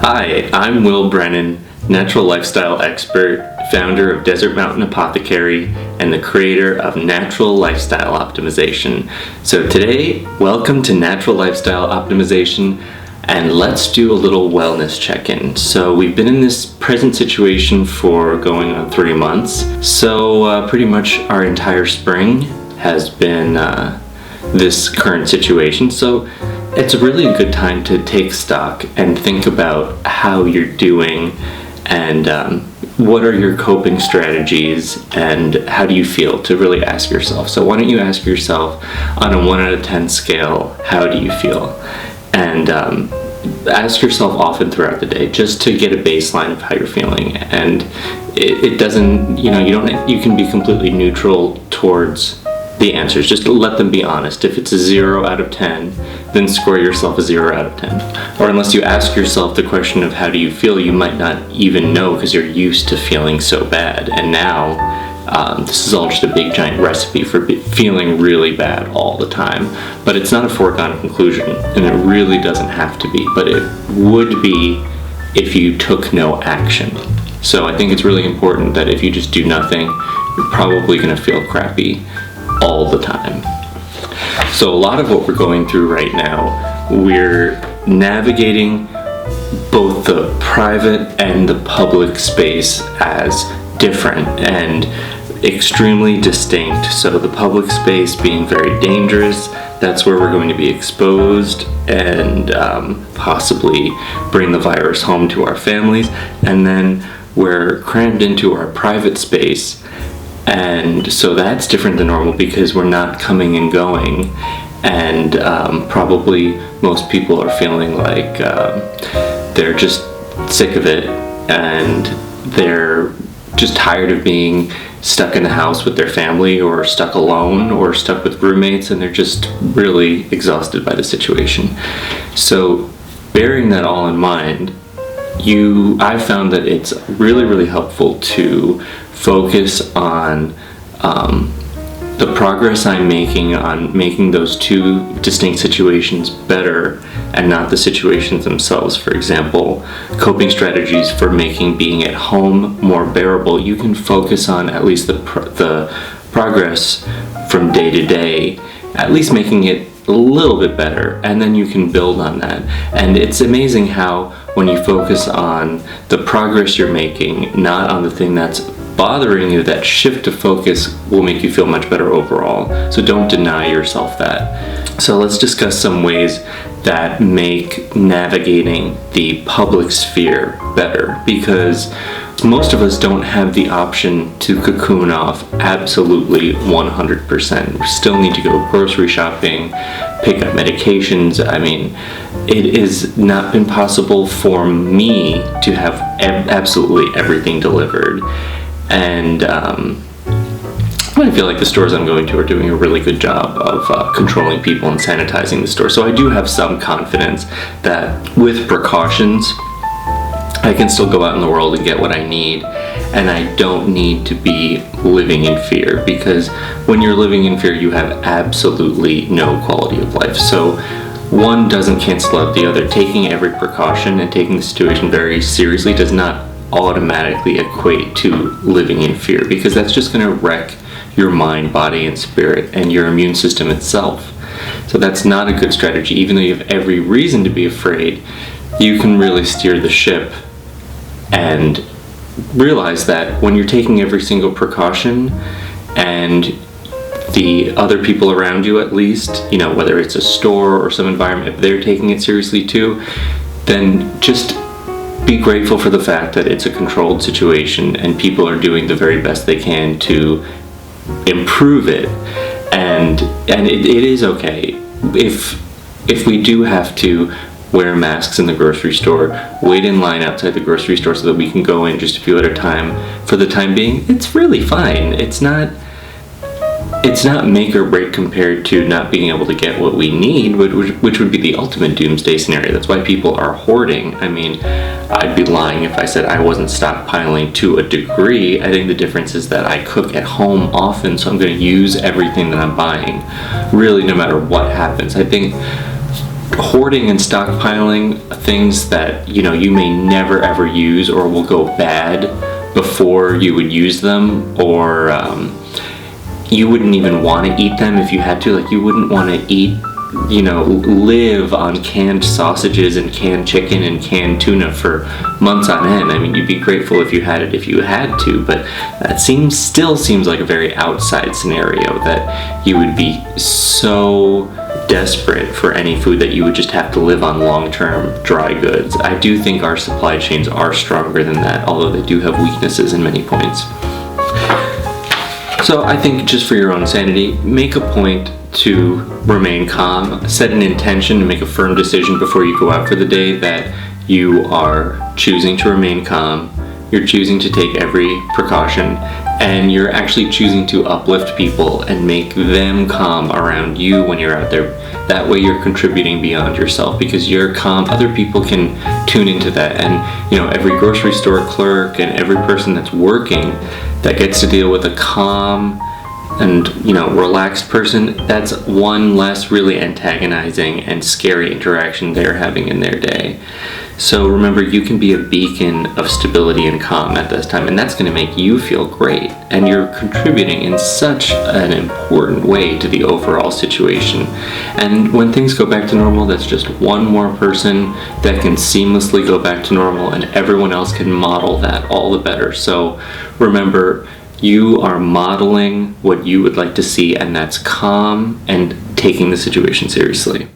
Hi, I'm Brennan, natural lifestyle expert, founder of Desert Mountain Apothecary, and the creator of Natural Lifestyle Optimization. So today, welcome to Natural Lifestyle Optimization, and let's do a little wellness check-in. So we've been in this present situation for going on 3 months. So pretty much our entire spring has been this current situation. So it's really a good time to take stock and think about how you're doing and what are your coping strategies and how do you feel, to really ask yourself. So why don't you ask yourself on a 1 out of 10 scale, how do you feel? And ask yourself often throughout the day just to get a baseline of how you're feeling. And it doesn't, you can be completely neutral towards the answers. Just let them be honest. If it's a 0 out of 10, then score yourself a 0 out of 10. Or unless you ask yourself the question of how do you feel, you might not even know because you're used to feeling so bad. And now, this is all just a big giant recipe for feeling really bad all the time. But it's not a foregone conclusion, and it really doesn't have to be. But it would be if you took no action. So I think it's really important that if you just do nothing, you're probably going to feel crappy all the time. So a lot of what we're going through right now, we're navigating both the private and the public space as different and extremely distinct. So the public space being very dangerous, that's where we're going to be exposed and possibly bring the virus home to our families. And then we're crammed into our private space. And so that's different than normal because we're not coming and going, and probably most people are feeling like they're just sick of it, and they're just tired of being stuck in the house with their family, or stuck alone, or stuck with roommates, and they're just really exhausted by the situation. So bearing that all in mind, I found that it's really, really helpful to focus on the progress I'm making on making those two distinct situations better and not the situations themselves. For example, coping strategies for making being at home more bearable. You can focus on at least the progress from day to day, at least making it a little bit better, and then you can build on that. And it's amazing how when you focus on the progress you're making, not on the thing that's bothering you, that shift of focus will make you feel much better overall. So don't deny yourself that. So let's discuss some ways that make navigating the public sphere better, because most of us don't have the option to cocoon off absolutely 100%. We still need to go grocery shopping, pick up medications. I mean, it has not been possible for me to have absolutely everything delivered. And I feel like the stores I'm going to are doing a really good job of controlling people and sanitizing the store. So I do have some confidence that with precautions, I can still go out in the world and get what I need, and I don't need to be living in fear, because when you're living in fear, you have absolutely no quality of life. So one doesn't cancel out the other. Taking every precaution and taking the situation very seriously does not automatically equate to living in fear, because that's just going to wreck your mind, body, and spirit, and your immune system itself. So that's not a good strategy. Even though you have every reason to be afraid, you can really steer the ship and realize that when you're taking every single precaution, and the other people around you, at least, whether it's a store or some environment, if they're taking it seriously too, then just be grateful for the fact that it's a controlled situation and people are doing the very best they can to improve it. And it is okay if we do have to wear masks in the grocery store, wait in line outside the grocery store so that we can go in just a few at a time for the time being. It's really fine. It's not make or break compared to not being able to get what we need, which would be the ultimate doomsday scenario. That's why people are hoarding. I mean, I'd be lying if I said I wasn't stockpiling to a degree. I think the difference is that I cook at home often, so I'm going to use everything that I'm buying, really, no matter what happens. I think hoarding and stockpiling things that you may never ever use or will go bad before you would use them, or you wouldn't even want to eat them if you had to. Like, you wouldn't want to eat, live on canned sausages and canned chicken and canned tuna for months on end. I mean, you'd be grateful if you had it if you had to, but that still seems like a very outside scenario, that you would be so desperate for any food that you would just have to live on long-term dry goods. I do think our supply chains are stronger than that, although they do have weaknesses in many points. So I think, just for your own sanity, make a point to remain calm. Set an intention and make a firm decision before you go out for the day that you are choosing to remain calm, you're choosing to take every precaution, and you're actually choosing to uplift people and make them calm around you when you're out there. That way you're contributing beyond yourself, because you're calm, other people can tune into that. And every grocery store clerk and every person that's working that gets to deal with a calm and relaxed person, that's one less really antagonizing and scary interaction they're having in their day. So remember, you can be a beacon of stability and calm at this time, and that's going to make you feel great, and you're contributing in such an important way to the overall situation. And when things go back to normal, that's just one more person that can seamlessly go back to normal, and everyone else can model that all the better. So remember, you are modeling what you would like to see, and that's calm and taking the situation seriously.